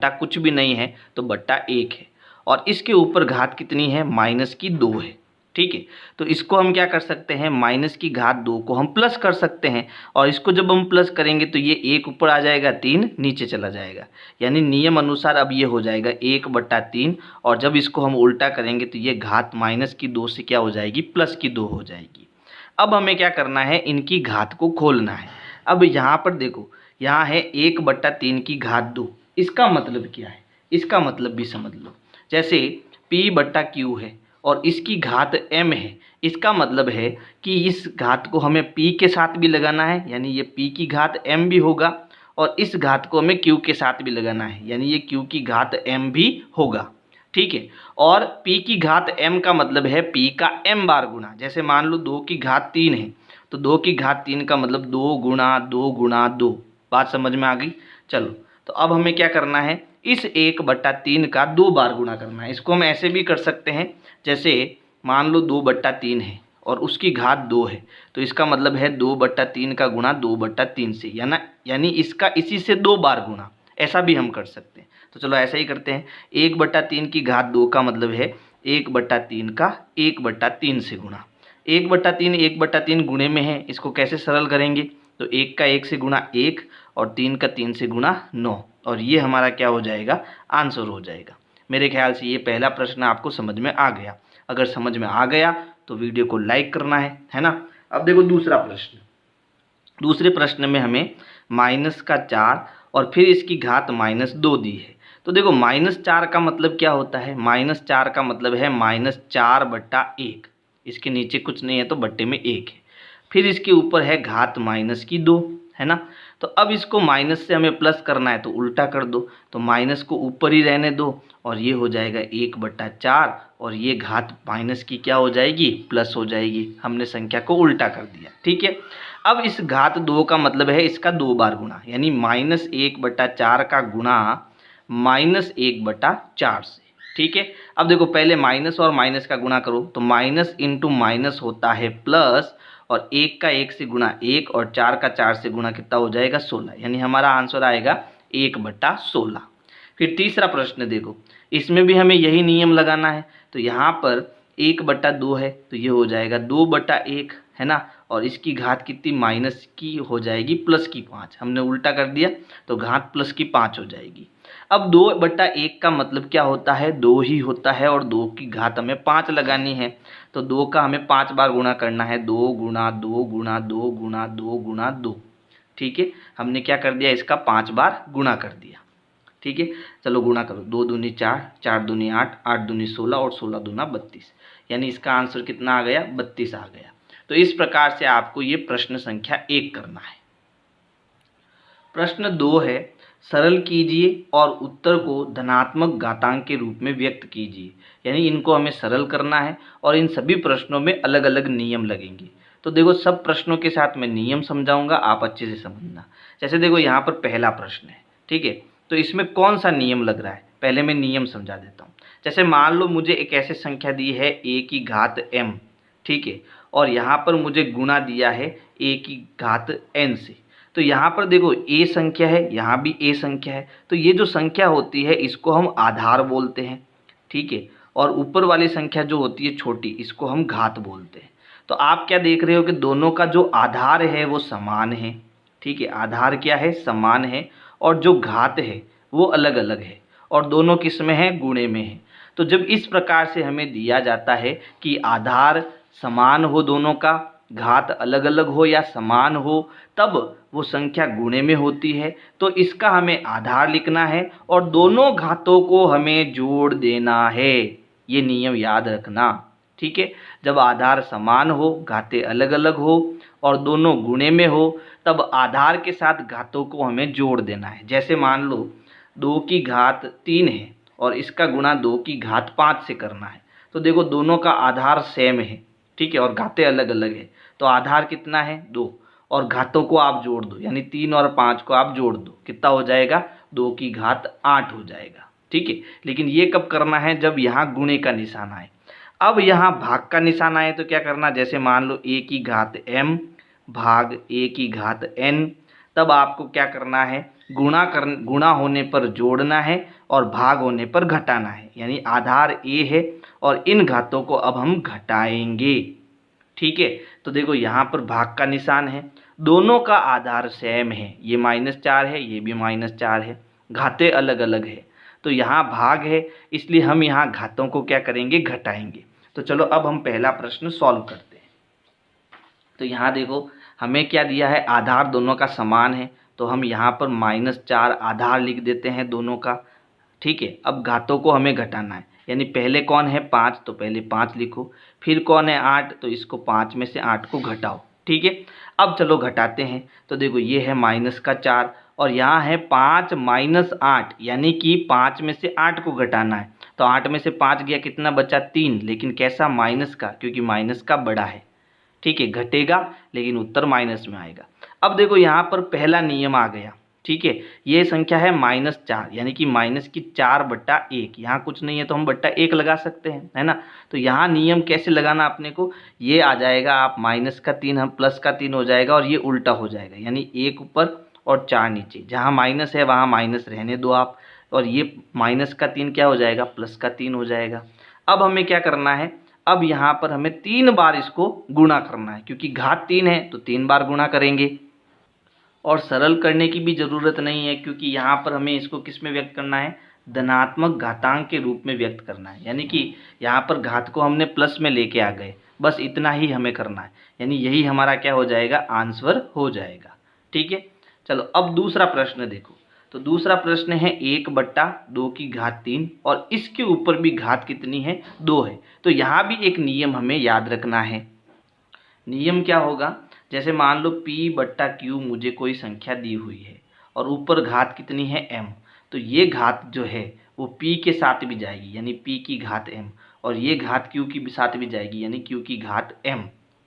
बट्टा कुछ भी नहीं है तो बट्टा 1 है, और इसके ऊपर घात कितनी है, माइनस की 2 है। ठीक है, तो इसको हम क्या कर सकते हैं, माइनस की घात 2 को हम प्लस कर सकते हैं, और इसको जब हम प्लस करेंगे तो ये 1 ऊपर आ जाएगा, 3 नीचे चला जाएगा, यानी नियम अनुसार अब ये हो जाएगा 1/3, और जब इसको हम उल्टा करेंगे तो ये घात माइनस की 2 से क्या हो जाएगी, प्लस की 2 हो जाएगी। अब हमें क्या करना है, इनकी घात को खोलना है। अब यहाँ पर देखो, यहाँ है 1/3 की घात 2, इसका मतलब क्या है, इसका मतलब भी समझ लो। जैसे p/q है और इसकी घात m है, इसका मतलब है कि इस घात को हमें p के साथ भी लगाना है, यानी ये p की घात m भी होगा, और इस घात को हमें q के साथ भी लगाना है, यानी ये q की घात m भी होगा। ठीक है, और p की घात m का मतलब है p का m बार गुना। जैसे मान लो 2 की घात 3 है, तो 2 की घात 3 का मतलब 2 गुणा 2 गुणा 2। बात समझ में आ गई। चलो, तो अब हमें क्या करना है, इस 1/3 का 2 बार गुणा करना है। इसको हम ऐसे भी कर सकते हैं, जैसे मान लो 2/3 है और उसकी घात 2 है, तो इसका मतलब है 2/3 का गुणा 2/3 से, यानी इसका इसी से 2 बार गुणा, ऐसा भी हम कर सकते हैं। तो चलो ऐसा ही करते हैं, 1/3 की घात 2 का मतलब है 1/3 का 1/3 से गुणा। 1/3 1/3 गुणे में है, इसको कैसे सरल करेंगे, तो 1 का 1 से गुणा 1 और 3 का 3 से गुणा 9, और ये हमारा क्या हो जाएगा, आंसर हो जाएगा। मेरे ख्याल से ये पहला प्रश्न आपको समझ में आ गया। अगर समझ में आ गया तो वीडियो को लाइक करना है ना। अब देखो दूसरा प्रश्न। दूसरे प्रश्न में हमें -4 और फिर इसकी घात -2 दी है। तो देखो -4 का मतलब क्या होता है, -4 का मतलब है -4/1। इसके नीचे कुछ नहीं है तो बट्टे में 1 है। फिर इसके ऊपर है घात माइनस की 2, है ना। तो अब इसको माइनस से हमें प्लस करना है तो उल्टा कर दो, तो माइनस को ऊपर ही रहने दो, और ये हो जाएगा 1/4, और ये घात माइनस की क्या हो जाएगी, प्लस हो जाएगी। हमने संख्या को उल्टा कर दिया। ठीक है, अब इस घात 2 का मतलब है इसका 2 बार गुणा, यानी -1/4 का गुणा -1/4 से। ठीक है, अब देखो पहले माइनस और माइनस का गुणा करो, तो माइनस इंटू माइनस होता है प्लस, और 1 का 1 से गुणा 1 और 4 का 4 से गुणा कितना हो जाएगा, 16, यानी हमारा आंसर आएगा 1/16। फिर तीसरा प्रश्न देखो, इसमें भी हमें यही नियम लगाना है। तो यहाँ पर 1/2 है तो ये हो जाएगा 2/1, है ना, और इसकी घात कितनी, माइनस की हो जाएगी प्लस की 5। हमने उल्टा कर दिया तो घात प्लस की 5 हो जाएगी। अब 2/1 का मतलब क्या होता है, 2 ही होता है, और 2 की घात हमें 5 लगानी है, तो 2 का हमें 5 बार गुणा करना है, 2 गुणा 2 गुणा 2 गुणा 2 गुणा 2। ठीक है, हमने क्या कर दिया, इसका 5 बार गुणा कर दिया। ठीक है, चलो गुणा करो, 2 दूनी 4, 4 दूनी 8, 8 दूनी 16 और 16 दूना 32, यानी इसका आंसर कितना आ गया, 32 आ गया। तो इस प्रकार से आपको ये प्रश्न संख्या 1 करना है। प्रश्न 2 है, सरल कीजिए और उत्तर को धनात्मक घातांक के रूप में व्यक्त कीजिए। यानी इनको हमें सरल करना है, और इन सभी प्रश्नों में अलग अलग नियम लगेंगे। तो देखो सब प्रश्नों के साथ मैं नियम समझाऊंगा, आप अच्छे से समझना। जैसे देखो यहाँ पर पहला प्रश्न है, ठीक है, तो इसमें कौन सा नियम लग रहा है, पहले मैं नियम समझा देता हूँ। जैसे मान लो मुझे एक ऐसी संख्या दी है a की घात m, ठीक है, और यहाँ पर मुझे गुणा दिया है a की घात n से। तो यहाँ पर देखो a संख्या है, यहाँ भी a संख्या है, तो ये जो संख्या होती है इसको हम आधार बोलते हैं। ठीक है, और ऊपर वाली संख्या जो होती है छोटी, इसको हम घात बोलते हैं। तो आप क्या देख रहे हो कि दोनों का जो आधार है वो समान है। ठीक है, आधार क्या है, समान है, और जो घात है वो अलग अलग है, और दोनों किस में है, गुणे में है। तो जब इस प्रकार से हमें दिया जाता है कि आधार समान हो दोनों का, घात अलग अलग हो या समान हो, तब वो संख्या गुणे में होती है। तो इसका हमें आधार लिखना है और दोनों घातों को हमें जोड़ देना है। ये नियम याद रखना। ठीक है, जब आधार समान हो, घातें अलग अलग हो और दोनों गुणे में हो, तब आधार के साथ घातों को हमें जोड़ देना है। जैसे मान लो 2 की घात 3 है और इसका गुणा 2 की घात 5 से करना है, तो देखो दोनों का आधार सेम है, ठीक है, और घातें अलग अलग है, तो आधार कितना है, 2, और घातों को आप जोड़ दो, यानी 3 और 5 को आप जोड़ दो, कितना हो जाएगा, 2 की घात 8 हो जाएगा। ठीक है, लेकिन ये कब करना है, जब यहाँ गुणे का निशान आए। अब यहाँ भाग का निशान आए तो क्या करना, जैसे मान लो a की घात m भाग a की घात n, तब आपको क्या करना है, गुणा होने पर जोड़ना है और भाग होने पर घटाना है। यानी आधार a है और इन घातों को अब हम घटाएंगे। ठीक है, तो देखो यहाँ पर भाग का निशान है, दोनों का आधार सेम है, ये -4 है, ये भी -4 है, घातें अलग अलग है, तो यहाँ भाग है, इसलिए हम यहाँ घातों को क्या करेंगे, घटाएंगे। तो चलो अब हम पहला प्रश्न सॉल्व करते हैं। तो यहाँ देखो हमें क्या दिया है, आधार दोनों का समान है, तो हम यहाँ पर -4 आधार लिख देते हैं दोनों का। ठीक है, अब घातों को हमें घटाना है, यानी पहले कौन है 5, तो पहले 5 लिखो, फिर कौन है 8, तो इसको 5 में से 8 को घटाओ। ठीक है, अब चलो घटाते हैं। तो देखो ये है -4 और यहाँ है 5 - 8, यानी कि 5 में से 8 को घटाना है। तो 8 में से 5 गया, कितना बचा 3, लेकिन कैसा, माइनस का, क्योंकि माइनस का बड़ा है। ठीक है, घटेगा लेकिन उत्तर माइनस में आएगा। अब देखो यहाँ पर पहला नियम आ गया। ठीक है, ये संख्या है -4, यानी कि -4/1, यहाँ कुछ नहीं है तो हम बट्टा 1 लगा सकते हैं, है ना। तो यहाँ नियम कैसे लगाना अपने को, ये आ जाएगा, आप -3 हम +3 हो जाएगा और ये उल्टा हो जाएगा, यानी 1 ऊपर और 4 नीचे। जहाँ माइनस है वहाँ माइनस रहने दो आप, और ये -3 क्या हो जाएगा, +3 हो जाएगा। अब हमें क्या करना है, अब यहाँ पर हमें 3 बार इसको गुणा करना है, क्योंकि घात 3 है तो 3 बार गुणा करेंगे। और सरल करने की भी ज़रूरत नहीं है, क्योंकि यहाँ पर हमें इसको किस में व्यक्त करना है, धनात्मक घातांक के रूप में व्यक्त करना है। यानी कि यहाँ पर घात को हमने प्लस में लेके आ गए, बस इतना ही हमें करना है, यानी यही हमारा क्या हो जाएगा, आंसर हो जाएगा। ठीक है, चलो अब दूसरा प्रश्न देखो। तो दूसरा प्रश्न है 1/2 और इसके ऊपर भी घात कितनी है, 2 है। तो यहाँ भी एक नियम हमें याद रखना है। नियम क्या होगा, जैसे मान लो P/Q मुझे कोई संख्या दी हुई है और ऊपर घात कितनी है, m, तो ये घात जो है वो P के साथ भी जाएगी, यानी P की घात m, और ये घात Q की साथ भी जाएगी, यानी Q की घात m।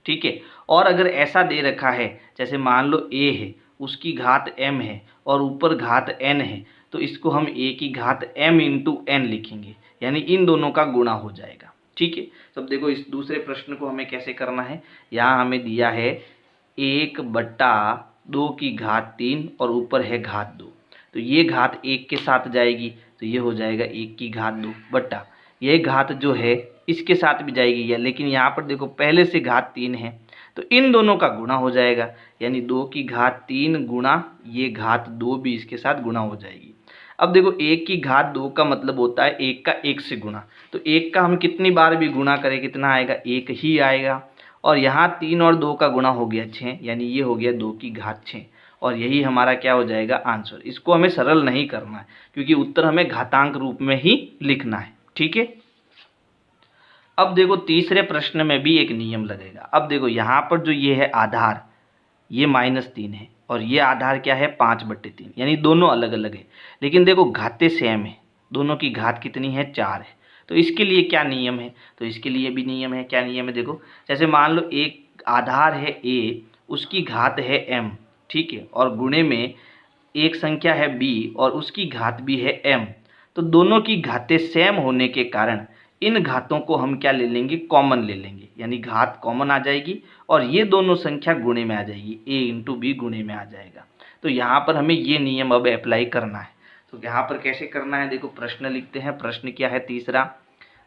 ठीक है, और अगर ऐसा दे रखा है, जैसे मान लो A है, उसकी घात m है और ऊपर घात n है, तो इसको हम A की घात m × n लिखेंगे, यानी इन दोनों का गुणा हो जाएगा। ठीक है, तो अब देखो इस दूसरे प्रश्न को हमें कैसे करना है। यहाँ हमें दिया है 1/2 और ऊपर है घात 2, तो ये घात 1 के साथ जाएगी, तो ये हो जाएगा 1 की घात 2 बट्टा ये घात जो है इसके साथ भी जाएगी, या लेकिन यहाँ पर देखो पहले से घात 3 है, तो इन दोनों का गुणा हो जाएगा, यानी 2 की घात 3 गुणा ये घात 2 भी इसके साथ गुणा हो जाएगी। अब देखो 1 की घात 2 का मतलब होता है 1 का 1 से गुणा, तो 1 का हम कितनी बार भी गुणा करें कितना आएगा, 1 ही आएगा। और यहाँ 3 और 2 का गुणा हो गया 6, यानी ये हो गया 2 की घात 6, और यही हमारा क्या हो जाएगा, आंसर। इसको हमें सरल नहीं करना है, क्योंकि उत्तर हमें घातांक रूप में ही लिखना है। ठीक है, अब देखो तीसरे प्रश्न में भी एक नियम लगेगा। अब देखो यहाँ पर जो ये है आधार, ये -3 है और ये आधार क्या है, 5/3, यानी दोनों अलग अलग है, लेकिन देखो घातें सेम है, दोनों की घात कितनी है, 4 है। तो इसके लिए क्या नियम है, तो इसके लिए भी नियम है। क्या नियम है, देखो जैसे मान लो एक आधार है a, उसकी घात है m, ठीक है, और गुणे में एक संख्या है b और उसकी घात भी है m, तो दोनों की घातें सेम होने के कारण इन घातों को हम क्या ले लेंगे, कॉमन ले लेंगे, यानी घात कॉमन आ जाएगी और ये दोनों संख्या गुणे में आ जाएगी, a × b गुणे में आ जाएगा। तो यहाँ पर हमें ये नियम अब अप्लाई करना है। तो यहाँ पर कैसे करना है, देखो प्रश्न लिखते हैं। प्रश्न क्या है, तीसरा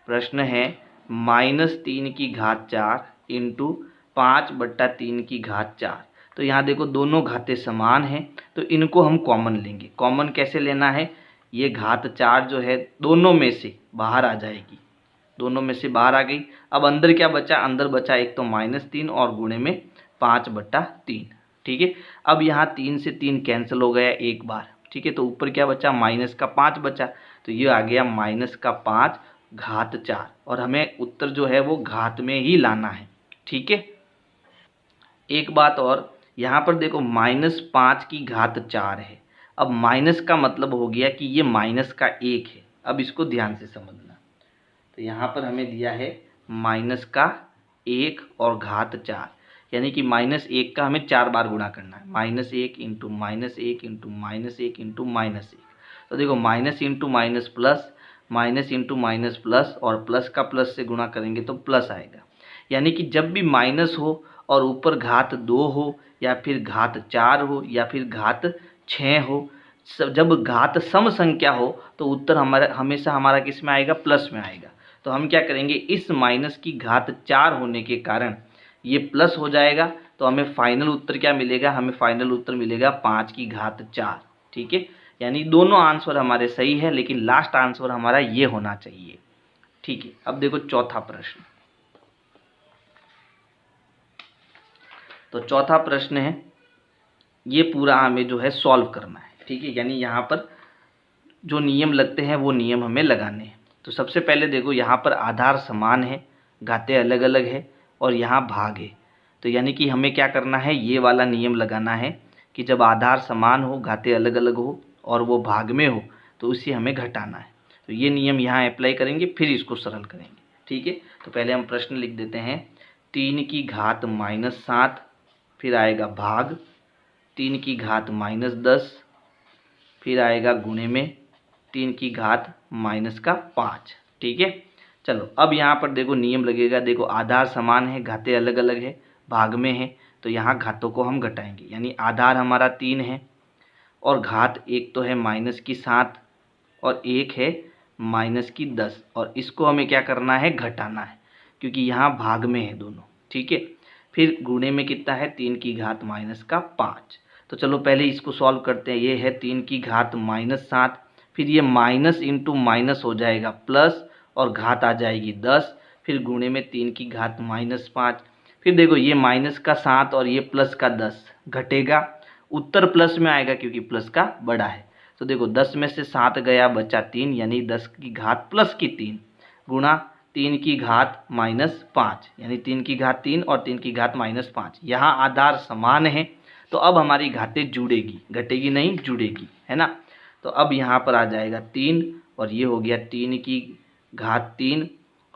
प्रश्न है -3 की घात 4 × 5/3 की घात 4। तो यहाँ देखो दोनों घातें समान हैं, तो इनको हम कॉमन लेंगे। कॉमन कैसे लेना है, ये घात 4 जो है दोनों में से बाहर आ जाएगी, दोनों में से बाहर आ गई। अब अंदर क्या बचा, अंदर बचा एक तो -3 और गुणे में 5/3। ठीक है, अब यहाँ 3 से 3 कैंसिल हो गया एक बार, ठीक है, तो ऊपर क्या बचा, -5 बचा, तो ये आ गया -5 घात 4, और हमें उत्तर जो है वो घात में ही लाना है। ठीक है, एक बात और, यहाँ पर देखो -5 की घात 4 है। अब माइनस का मतलब हो गया कि ये माइनस का 1 है। अब इसको ध्यान से समझना, तो यहाँ पर हमें दिया है -1 और घात 4, यानी कि -1 का हमें 4 बार गुणा करना है, -1 × -1 × -1 × -1। तो देखो minus into minus plus, minus into minus plus, और प्लस का प्लस से गुणा करेंगे तो प्लस आएगा। यानी कि जब भी माइनस हो और ऊपर घात 2 हो या फिर घात 4 हो या फिर घात 6 हो, जब घात सम संख्या हो तो उत्तर हमेशा हमारा किस में आएगा, प्लस में आएगा। तो हम क्या करेंगे, इस माइनस की घात 4 होने के कारण ये प्लस हो जाएगा, तो हमें फाइनल उत्तर क्या मिलेगा, हमें फाइनल उत्तर मिलेगा 5 की घात 4। ठीक है, यानी दोनों आंसर हमारे सही है, लेकिन लास्ट आंसर हमारा ये होना चाहिए। ठीक है, अब देखो चौथा प्रश्न। तो चौथा प्रश्न है, ये पूरा हमें जो है सॉल्व करना है। ठीक है, यानी यहाँ पर जो नियम लगते हैं वो नियम हमें लगाने हैं। तो सबसे पहले देखो, यहाँ पर आधार समान है, घातें अलग अलग है और यहाँ भाग है। तो यानी कि हमें क्या करना है, ये वाला नियम लगाना है कि जब आधार समान हो, घातें अलग अलग हो और वो भाग में हो, तो उसे हमें घटाना है। तो ये नियम यहाँ अप्लाई करेंगे, फिर इसको सरल करेंगे। ठीक है, तो पहले हम प्रश्न लिख देते हैं, 3 की घात -7, फिर आएगा भाग 3 की घात -10, फिर आएगा गुणे में 3 की घात -5। ठीक है, चलो अब यहाँ पर देखो नियम लगेगा। देखो आधार समान है, घातें अलग अलग है, भाग में है, तो यहाँ घातों को हम घटाएंगे। यानी आधार हमारा 3 है और घात एक तो है -7 और एक है -10, और इसको हमें क्या करना है, घटाना है, क्योंकि यहाँ भाग में है दोनों। ठीक है, फिर गुणे में कितना है, 3 की घात -5। तो चलो पहले इसको सॉल्व करते हैं। ये है 3 की घात -7, फिर ये माइनस इंटू माइनस हो जाएगा प्लस, और घात आ जाएगी 10, फिर गुणे में 3 की घात -5। फिर देखो ये माइनस का 7 और ये प्लस का 10 घटेगा, उत्तर प्लस में आएगा क्योंकि प्लस का बड़ा है। तो देखो 10 में से 7 गया, बचा 3, यानी 10 की घात प्लस की 3 गुणा 3 की घात -5, यानी 3 की घात 3 और 3 की घात -5। यहाँ आधार समान है, तो अब हमारी घातें जुड़ेगी, घटेगी नहीं, जुड़ेगी, है ना। तो अब यहाँ पर आ जाएगा 3 और ये हो गया 3 की घात 3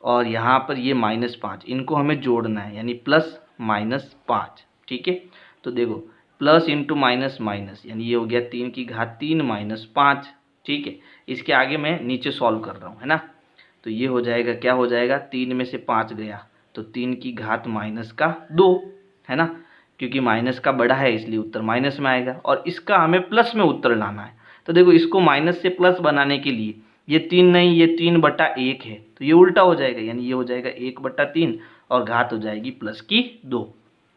और यहाँ पर ये -5, इनको हमें जोड़ना है, यानी प्लस -5। ठीक है, तो देखो प्लस इंटू माइनस माइनस, यानी ये हो गया 3 की घात 3 -5। ठीक है, इसके आगे मैं नीचे सॉल्व कर रहा हूँ, है ना। तो ये हो जाएगा, क्या हो जाएगा, 3 में से 5 गया तो 3 की घात -2, है ना, क्योंकि माइनस का बड़ा है इसलिए उत्तर माइनस में आएगा, और इसका हमें प्लस में उत्तर लाना है। तो देखो इसको माइनस से प्लस बनाने के लिए ये 3 नहीं, ये 3/1 है, तो ये उल्टा हो जाएगा, यानी ये हो जाएगा 1/3 और घात हो जाएगी +2।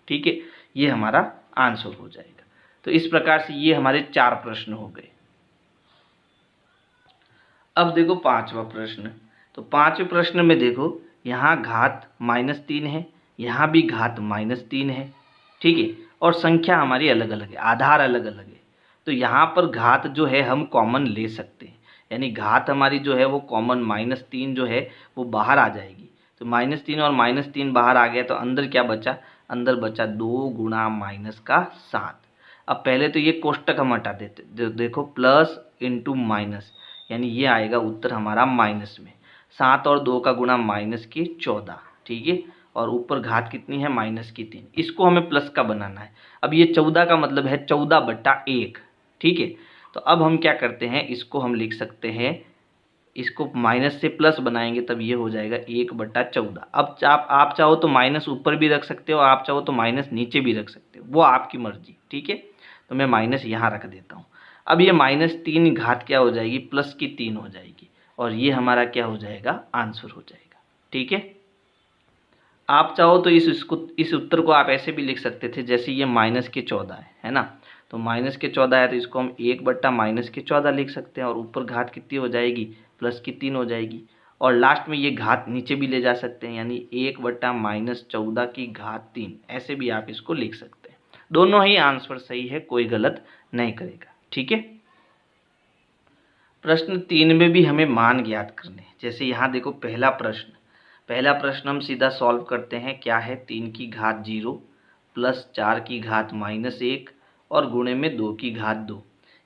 ठीक है, ये हमारा आंसर हो जाएगा। तो इस प्रकार से ये हमारे 4 प्रश्न हो गए। अब देखो 5वां प्रश्न। तो 5वें प्रश्न में देखो, यहाँ घात -3 है, यहाँ भी घात -3 है। ठीक है, और संख्या हमारी अलग अलग है, आधार अलग अलग है। तो यहाँ पर घात जो है हम कॉमन ले सकते हैं, यानी घात हमारी जो है वो कॉमन -3 जो है वो बाहर आ जाएगी। तो -3 और -3 बाहर आ गया, तो अंदर क्या बचा, अंदर बचा 2 गुणा -7। अब पहले तो ये कोष्टक हम हटा देते, देखो प्लस इंटू माइनस, यानी ये आएगा उत्तर हमारा माइनस में। 7 और 2 का गुणा -14। ठीक है, और ऊपर घात कितनी है, -3, इसको हमें प्लस का बनाना है। अब ये 14 का मतलब है 14/1। ठीक है, तो अब हम क्या करते हैं, इसको हम लिख सकते हैं, इसको माइनस से प्लस बनाएंगे तब ये हो जाएगा 1/14। अब आप चाहो तो माइनस ऊपर भी रख सकते हो, आप चाहो तो माइनस नीचे भी रख सकते हो, वो आपकी मर्जी। ठीक है, तो मैं माइनस यहाँ रख देता हूँ। अब ये -3 घात क्या हो जाएगी, +3 हो जाएगी, और ये हमारा क्या हो जाएगा, आंसर हो जाएगा। ठीक है, आप चाहो तो इस उत्तर को आप ऐसे भी लिख सकते थे, जैसे ये -14 है ना। तो -14 है, तो इसको हम 1/-14 लिख सकते हैं, और ऊपर घात कितनी हो जाएगी, +3 हो जाएगी, और लास्ट में ये घात नीचे भी ले जा सकते हैं, यानी 1/-14 की घात 3, ऐसे भी आप इसको लिख सकते हैं। दोनों ही आंसर सही है, कोई गलत नहीं करेगा। ठीक है, प्रश्न 3 में भी हमें मान ज्ञात करने हैं। जैसे यहाँ देखो पहला प्रश्न हम सीधा सॉल्व करते हैं। क्या है, 3 की घात 0 प्लस 4 की घात -1 और गुणे में 2 की घात 2,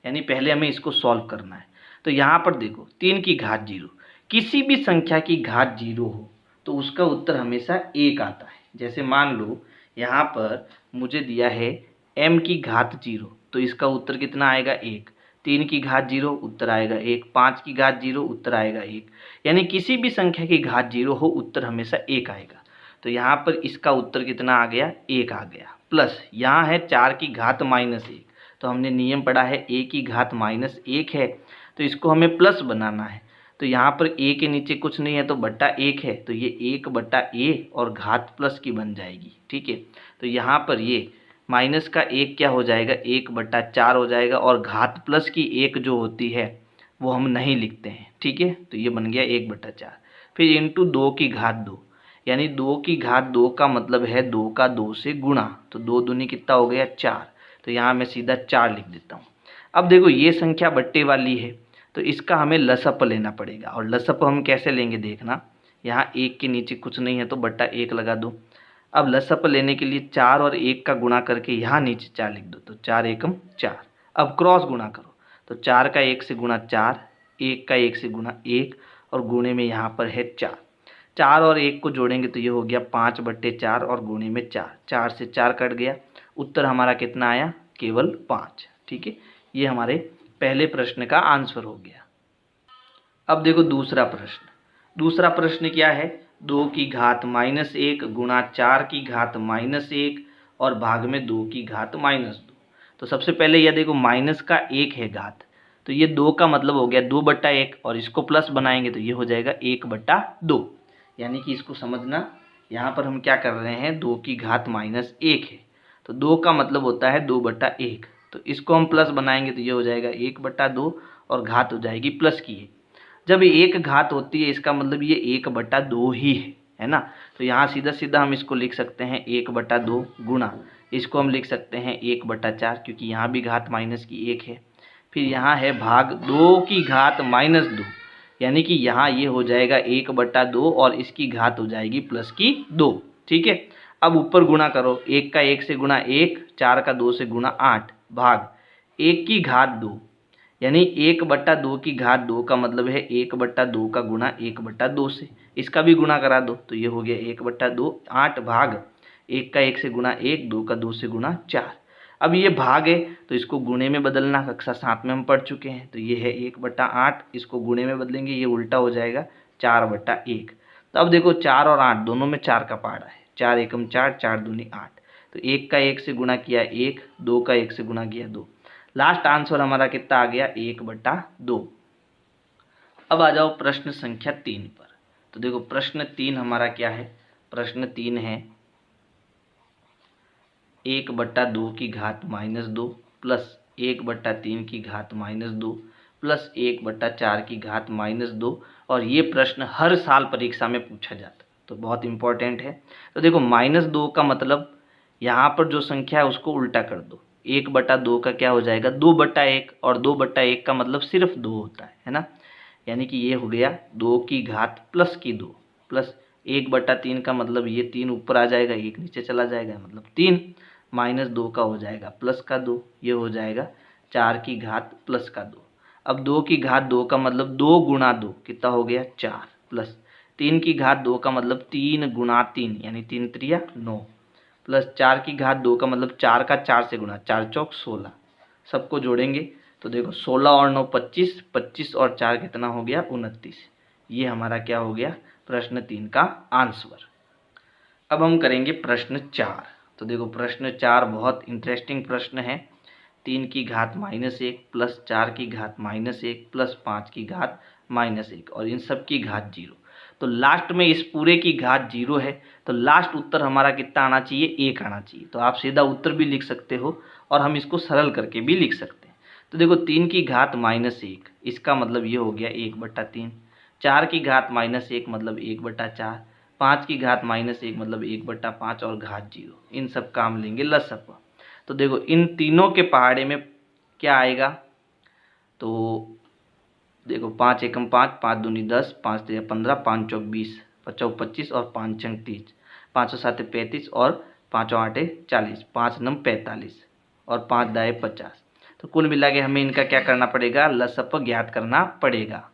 यानी पहले हमें इसको सॉल्व करना है। तो यहाँ पर देखो 3 की घात 0, किसी भी संख्या की घात 0 हो तो उसका उत्तर हमेशा 1 आता है। जैसे मान लो यहाँ पर मुझे दिया है m की घात 0, तो इसका उत्तर कितना आएगा, 1। 3 की घात 0 उत्तर आएगा 1, 5 की घात 0 उत्तर आएगा 1, यानी किसी भी संख्या की घात 0 हो उत्तर हमेशा 1 आएगा। तो यहाँ पर इसका उत्तर कितना आ गया, 1 आ गया। प्लस यहाँ है 4 की घात -1, तो हमने नियम पढ़ा है a की घात -1 है, तो इसको हमें प्लस बनाना है। तो यहाँ पर a के नीचे कुछ नहीं है तो बट्टा 1 है, तो ये 1/a और घात प्लस की बन जाएगी। ठीक है, तो यहाँ पर ये माइनस का 1 क्या हो जाएगा, 1/4 हो जाएगा, और घात प्लस की 1 जो होती है वो हम नहीं लिखते हैं। ठीक है, तो ये बन गया 1/4। फिर इंटू 2 की घात 2, यानी 2 की घात 2 का मतलब है 2 का 2 से गुणा, तो 2 दूनी कितना हो गया 4, तो यहाँ मैं सीधा 4 लिख देता हूँ। अब देखो ये संख्या बट्टे वाली है तो इसका हमें लसअप लेना पड़ेगा, और लसअप हम कैसे लेंगे देखना, यहाँ 1 के नीचे कुछ नहीं है तो बट्टा 1 लगा दो। अब लसअप लेने के लिए 4 और 1 का गुणा करके यहाँ नीचे 4 लिख दो, तो 4 एकम 4। अब क्रॉस गुणा करो, तो 4 का 1 से गुणा 4, 1 का 1 से गुणा 1, और गुणे में यहाँ पर है 4। 4 और 1 को जोड़ेंगे तो ये हो गया 5/4 और गुणे में 4, 4 से 4 कट गया। उत्तर हमारा कितना आया, केवल 5। ठीक है, ये हमारे पहले प्रश्न का आंसर हो गया। अब देखो दूसरा प्रश्न। दूसरा प्रश्न क्या है, 2 की घात -1 गुणा 4 की घात -1 और भाग में 2 की घात -2। तो सबसे पहले यह देखो माइनस का 1 है घात, तो ये 2 का मतलब हो गया 2/1, और इसको प्लस बनाएंगे तो ये हो जाएगा 1/2। यानी कि इसको समझना, यहाँ पर हम क्या कर रहे हैं, 2 की घात -1 है, तो 2 का मतलब होता है 2/1, तो इसको हम प्लस बनाएंगे तो ये हो जाएगा 1/2, और घात हो जाएगी प्लस की। जब एक घात होती है इसका मतलब ये 1/2 ही है ना, तो यहाँ सीधा सीधा हम इसको लिख सकते हैं 1/2 गुणा, इसको हम लिख सकते हैं 1/4, क्योंकि यहाँ भी घात माइनस की 1 है। फिर यहाँ है भाग 2 की घात -2, यानी कि यहाँ ये हो जाएगा 1/2 और इसकी घात हो जाएगी प्लस की 2। ठीक है, अब ऊपर गुणा करो, 1 का 1 से गुणा 1, 4 का 2 से गुणा 8, भाग 1 की घात 2, यानी 1/2 की घात 2 का मतलब है 1/2 का गुणा 1/2 से, इसका भी गुणा करा दो तो ये हो गया 1/2, 8 भाग 1 का 1 से गुणा 1, 2 का 2 से गुणा 4। अब ये भाग है तो इसको गुणे में बदलना, कक्षा 7 में हम पढ़ चुके हैं, तो ये है 1/8, इसको गुणे में बदलेंगे ये उल्टा हो जाएगा 4/1। तो अब देखो 4 और 8 दोनों में 4 का पहाड़ा है, 4 एकम 4, 4 दूनी 8, तो 1 का 1 से गुणा किया 1, 2 का 1 से गुणा किया 2, लास्ट आंसर हमारा कितना आ गया, 1/2। अब आ जाओ प्रश्न संख्या 3 पर। तो देखो प्रश्न 3 हमारा क्या है, प्रश्न 3 है 1/2 की घात -2 प्लस 1/3 की घात -2 प्लस 1/4 की घात -2, और ये प्रश्न हर साल परीक्षा में पूछा जाता है, तो बहुत इंपॉर्टेंट है। तो देखो -2 का मतलब यहाँ पर जो संख्या है उसको उल्टा कर दो, 1/2 का क्या हो जाएगा 2/1, और 2/1 का मतलब सिर्फ 2 होता है ना, यानी कि ये हो गया 2 की घात प्लस की 2, प्लस 1/3 का मतलब ये 3 ऊपर आ जाएगा, 1 नीचे चला जाएगा, मतलब 3, -2 का हो जाएगा प्लस का 2, ये हो जाएगा 4 की घात प्लस का 2। अब 2 की घात 2 का मतलब 2 गुणा 2 कितना हो गया 4, प्लस 3 की घात 2 का मतलब 3 गुणा 3 यानी 3 त्रिया 9, प्लस 4 की घात 2 का मतलब 4 का 4 से गुणा, 4 चौक 16, सबको जोड़ेंगे तो देखो 16 और 9 25, 25 और 4 कितना हो गया 29। ये हमारा क्या हो गया प्रश्न 3 का आंसर। अब हम करेंगे प्रश्न 4। तो देखो प्रश्न 4 बहुत इंटरेस्टिंग प्रश्न है, 3 की घात -1 प्लस 4 की घात -1 प्लस 5 की घात -1 और इन सब की घात 0। तो लास्ट में इस पूरे की घात 0 है, तो लास्ट उत्तर हमारा कितना आना चाहिए 1 आना चाहिए। तो आप सीधा उत्तर भी लिख सकते हो और हम इसको सरल करके भी लिख सकते हैं। तो देखो 3 की घात -1 इसका मतलब ये हो गया 1/3, 4 की घात -1 मतलब 1/4, 5 की घात -1 मतलब 1/5 और घात 0, इन सब का हम लेंगे लसअप। तो देखो इन तीनों के पहाड़े में क्या आएगा, तो देखो 5 एकम 5, 5 दूनी 10, 5 तिया 15, 5 चौक 20, 5 चौक 25 और 5 छंग 30, 5 7 35 और 5 8 40, 5 9 45 और 5 दाए 50। तो कुल मिला के हमें इनका क्या करना पड़ेगा, लसअप ज्ञात करना पड़ेगा।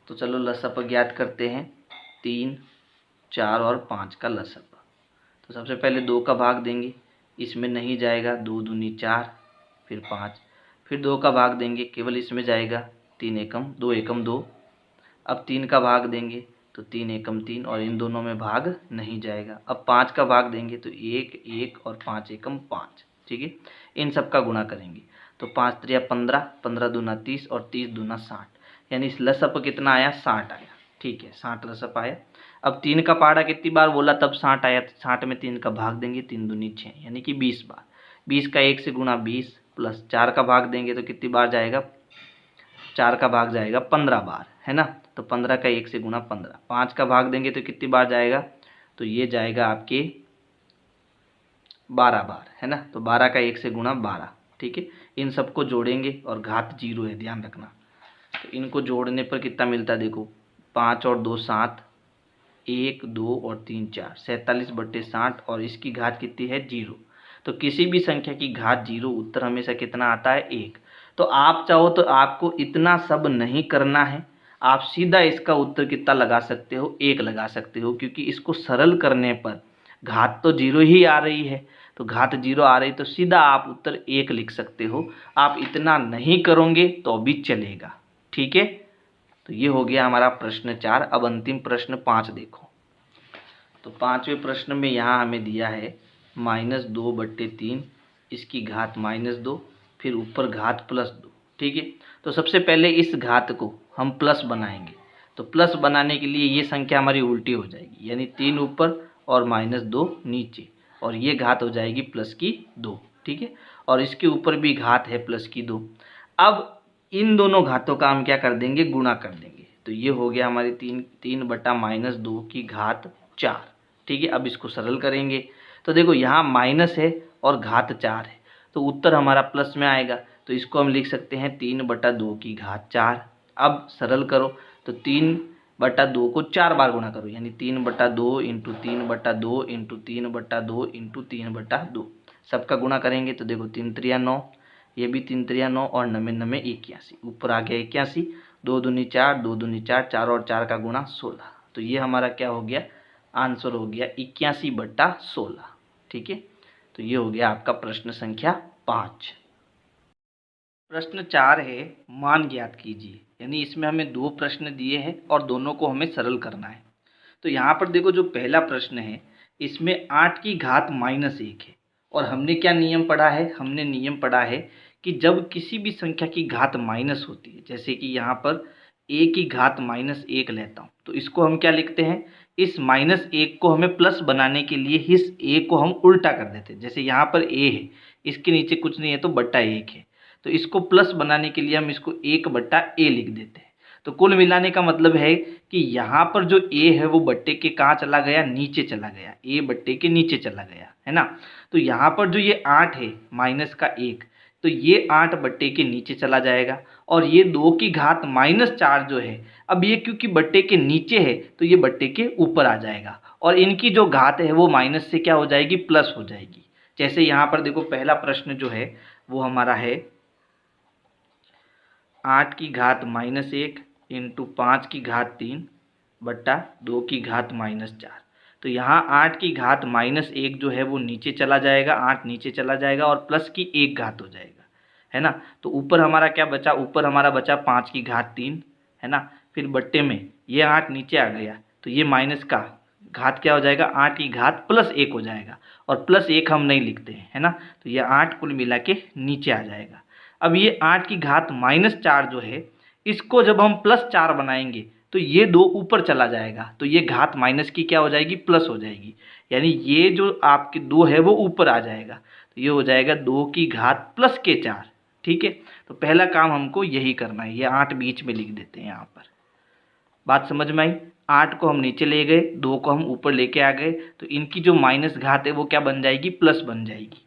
तो चलो लसअप ज्ञात करते हैं, 3, 4 और 5 का लसअप। तो सबसे पहले 2 का भाग देंगे, इसमें नहीं जाएगा, 2 दूनी 4, फिर 5, फिर 2 का भाग देंगे, केवल इसमें जाएगा 3 एकम 2 एकम 2। अब 3 का भाग देंगे तो 3 एकम 3 और इन दोनों में भाग नहीं जाएगा। अब 5 का भाग देंगे तो 1 1 और 5 एकम 5। ठीक है। इन सब का गुणा करेंगे तो 5 त्रिया 15, 15 दूना 30 और 30 दूना 60, यानी इस लसअप कितना आया 60 आया। ठीक है, 60 लसअप आया। अब 3 का पहाड़ा कितनी बार बोला तब 60 आया, 60 में 3 का भाग देंगे, 3 दूनी 6 यानी कि 20 बार। 20 का 1 से गुणा 20 प्लस 4 का भाग देंगे तो कितनी बार जाएगा, 4 का भाग जाएगा 15 बार, है ना। तो 15 का 1 से गुणा 15, 5 का भाग देंगे तो कितनी बार जाएगा, तो ये जाएगा आपके 12 बार, है ना। तो 12 का 1 से गुणा 12, ठीक है। इन सबको जोड़ेंगे और घात 0 है, ध्यान रखना। तो इनको जोड़ने पर कितना मिलता है देखो, 5 और 2 7, 1 2 और 3 4, 47/60 और इसकी घात कितनी है 0। तो किसी भी संख्या की घात 0, उत्तर हमेशा कितना आता है 1। तो आप चाहो तो आपको इतना सब नहीं करना है, आप सीधा इसका उत्तर कितना लगा सकते हो, 1 लगा सकते हो, क्योंकि इसको सरल करने पर घात तो 0 ही आ रही है। तो घात 0 आ रही तो सीधा आप उत्तर 1 लिख सकते हो। आप इतना नहीं करोगे तो भी चलेगा, ठीक है। तो ये हो गया हमारा प्रश्न 4। अब अंतिम प्रश्न 5 देखो। तो 5वें प्रश्न में यहाँ हमें दिया है -2/3, इसकी घात -2, फिर ऊपर घात +2, ठीक है। तो सबसे पहले इस घात को हम प्लस बनाएंगे। तो प्लस बनाने के लिए ये संख्या हमारी उल्टी हो जाएगी, यानी 3 ऊपर और -2 नीचे, और ये घात हो जाएगी +2, ठीक है। और इसके ऊपर भी घात है +2। अब इन दोनों घातों का हम क्या कर देंगे, गुणा कर देंगे। तो ये हो गया हमारी 3/-2 की घात 4, ठीक है। अब इसको सरल करेंगे तो देखो यहाँ माइनस है और घात 4 है, तो उत्तर हमारा प्लस में आएगा। तो इसको हम लिख सकते हैं 3/2 की घात 4। अब सरल करो तो 3/2 को 4 बार गुणा करो, यानी 3/2 इंटू 3/2 इंटू 3/2 इंटू 3/2, सबका गुणा करेंगे तो देखो 3 त्रिया 9, ये भी 3 त्रिया 9 और 9 9 81, ऊपर आ गया 81, 2 दूनी 4, 2 दूनी 4, 4 और 4 का गुणा 16। तो ये हमारा क्या हो गया, आंसर हो गया 81/16, ठीक है। तो ये हो गया आपका प्रश्न संख्या 5। प्रश्न 4 है मान ज्ञात कीजिए, यानी इसमें हमें 2 प्रश्न दिए हैं और दोनों को हमें सरल करना है। तो यहाँ पर देखो जो पहला प्रश्न है इसमें 8 की घात -1 है, और हमने क्या नियम पढ़ा है, हमने नियम पढ़ा है कि जब किसी भी संख्या की घात माइनस होती है, जैसे कि यहाँ पर a की घात -1 लेता हूँ, तो इसको हम क्या लिखते हैं, इस -1 को हमें प्लस बनाने के लिए इस a को हम उल्टा कर देते हैं। जैसे यहाँ पर a है, इसके नीचे कुछ नहीं है तो बट्टा 1 है, तो इसको प्लस बनाने के लिए हम इसको 1/a लिख देते हैं। तो कुल मिलाने का मतलब है कि यहाँ पर जो a है वो बट्टे के कहाँ चला गया, नीचे चला गया, a बट्टे के नीचे चला गया, है ना। तो यहाँ पर जो ये 8 है माइनस का 1, तो ये 8 बट्टे के नीचे चला जाएगा, और ये 2 की घात -4 जो है, अब ये क्योंकि बट्टे के नीचे है तो ये बट्टे के ऊपर आ जाएगा, और इनकी जो घात है वो माइनस से क्या हो जाएगी, प्लस हो जाएगी। जैसे यहाँ पर देखो पहला प्रश्न जो है वो हमारा है 8 की घात -1 इंटू 5 की घात 3 बट्टा 2 की घात -4। तो यहाँ 8 की घात -1 जो है वो नीचे चला जाएगा, 8 नीचे चला जाएगा और प्लस की 1 घात हो जाएगा, है ना। तो ऊपर हमारा क्या बचा, ऊपर हमारा बचा 5 की घात 3, है ना। फिर बट्टे में ये 8 नीचे आ गया, तो ये माइनस का घात क्या हो जाएगा, 8 की घात +1 हो जाएगा, और +1 हम नहीं लिखते हैं, है ना। तो ये 8 कुल मिला के नीचे आ जाएगा। अब ये 8 की घात -4 जो है, इसको जब हम +4 बनाएंगे तो ये 2 ऊपर चला जाएगा, तो ये घात माइनस की क्या हो जाएगी, प्लस हो जाएगी, यानी ये जो आपके 2 है वो ऊपर आ जाएगा। तो ये हो जाएगा 2 की घात +4, ठीक है। तो पहला काम हमको यही करना है, ये 8 बीच में लिख देते हैं यहाँ पर। बात समझ में आई, 8 को हम नीचे ले गए, 2 को हम ऊपर लेके आ गए, तो इनकी जो माइनस घात है वो क्या बन जाएगी, प्लस बन जाएगी।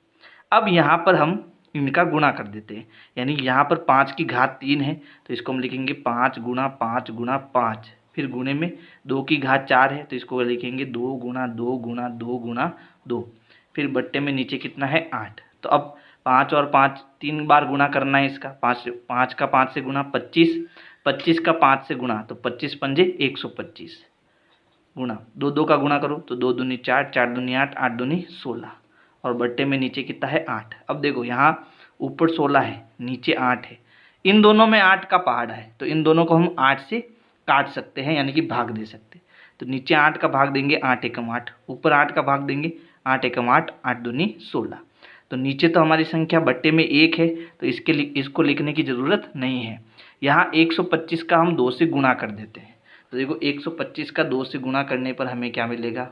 अब यहाँ पर हम इनका गुणा कर देते हैं, यानी यहाँ पर 5 की घात 3 है, तो इसको हम लिखेंगे 5 गुणा 5 गुणा 5, फिर गुणे में 2 की घात 4 है, तो इसको लिखेंगे 2 गुणा 2 गुणा 2 गुणा 2, फिर बट्टे में नीचे कितना है 8। तो अब 5 और 5 3 बार गुणा करना है इसका, 5 का 5 से गुणा 25, 25 का 5 से गुणा, तो 25 पंजे 125 गुणा 2 2 का गुणा करो, तो 2 दूनी 4, 4 दूनी 8, 8 दूनी 16, और बट्टे में नीचे कितना है 8। अब देखो यहाँ ऊपर 16 है, नीचे 8 है, इन दोनों में 8 का पहाड़ा है, तो इन दोनों को हम 8 से काट सकते हैं, यानी कि भाग दे सकते हैं। तो नीचे 8 का भाग देंगे, 8 एकम 8, ऊपर 8 का भाग देंगे, 8 एकम 8, 8 दूनी 16। तो नीचे तो हमारी संख्या बट्टे में 1 है, तो इसको लिखने की ज़रूरत नहीं है। यहाँ 125 का हम 2 से गुणा कर देते हैं। तो देखो 125 का 2 से गुणा करने पर हमें क्या मिलेगा,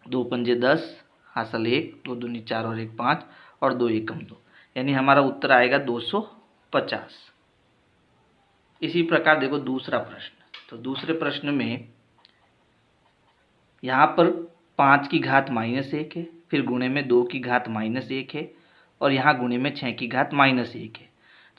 2 पंजे 10, हासिल 1, 2 दूनी 4 और 1 5 और 2 एकम 2, यानी हमारा उत्तर आएगा 250। इसी प्रकार देखो दूसरा प्रश्न। तो दूसरे प्रश्न में यहाँ पर 5 की घात -1 है, फिर गुणे में 2 की घात -1 है और यहाँ गुणे में 6 की घात -1 है।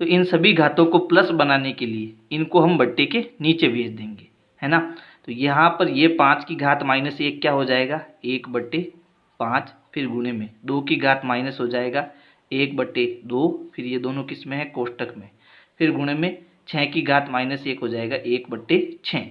तो इन सभी घातों को प्लस बनाने के लिए इनको हम बट्टे के नीचे भेज देंगे, है ना। तो यहाँ पर ये 5 की घात -1 क्या हो जाएगा, 1/5, फिर गुणे में 2 की घात माइनस हो जाएगा 1/2, फिर ये दोनों किस में है, कोष्टक में, फिर गुणे में 6 की घात -1 हो जाएगा 1/6।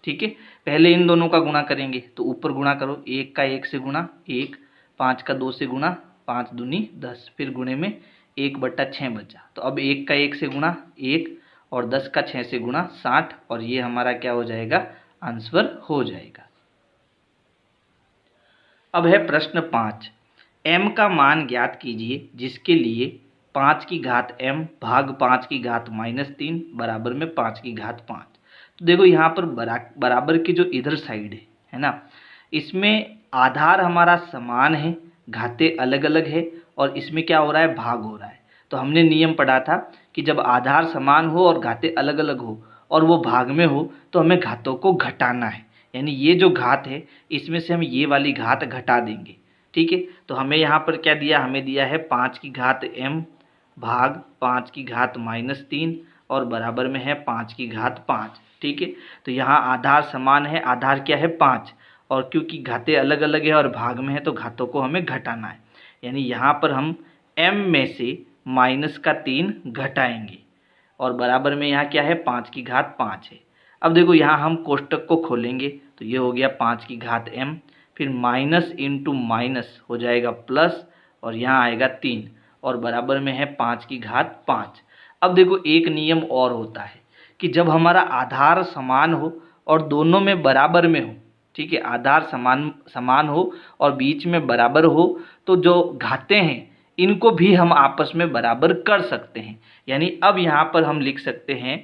ठीक है, पहले इन दोनों का गुणा करेंगे, तो ऊपर गुणा करो, 1 का 1 से गुणा 1, 5 का 2 से गुणा 5 दूनी 10, फिर गुणे में 1/6 बचा। तो अब 1 का 1 से गुणा 1 और 10 का 6 से गुणा 60, और ये हमारा क्या हो जाएगा, आंसर हो जाएगा। अब है प्रश्न 5, m का मान ज्ञात कीजिए जिसके लिए 5 की घात m भाग 5 की घात -3 बराबर में 5 की घात 5। तो देखो यहाँ पर बराबर की जो इधर साइड है ना, इसमें आधार हमारा समान है, घातें अलग अलग है, और इसमें क्या हो रहा है, भाग हो रहा है। तो हमने नियम पढ़ा था कि जब आधार समान हो और घातें अलग अलग हो और वो भाग में हो तो हमें घातों को घटाना है, यानी ये जो घात है इसमें से हम ये वाली घात घटा देंगे। ठीक है, तो हमें यहाँ पर क्या दिया, हमें दिया है 5 की घात m भाग 5 की घात -3 और बराबर में है 5 की घात 5। ठीक है, तो यहाँ आधार समान है, आधार क्या है 5, और क्योंकि घातें अलग अलग है और भाग में है तो घातों को हमें घटाना है, यानी यहाँ पर हम m में से -3 घटाएंगे और बराबर में यहाँ क्या है, 5 की घात 5 है। अब देखो यहाँ हम कोष्टक को खोलेंगे तो ये हो गया 5 की घात m, फिर माइनस इंटू माइनस हो जाएगा प्लस, और यहाँ आएगा 3 और बराबर में है 5 की घात 5। अब देखो एक नियम और होता है कि जब हमारा आधार समान हो और दोनों में बराबर में हो, ठीक है, आधार समान हो और बीच में बराबर हो, तो जो घातें हैं इनको भी हम आपस में बराबर कर सकते हैं। यानी अब यहाँ पर हम लिख सकते हैं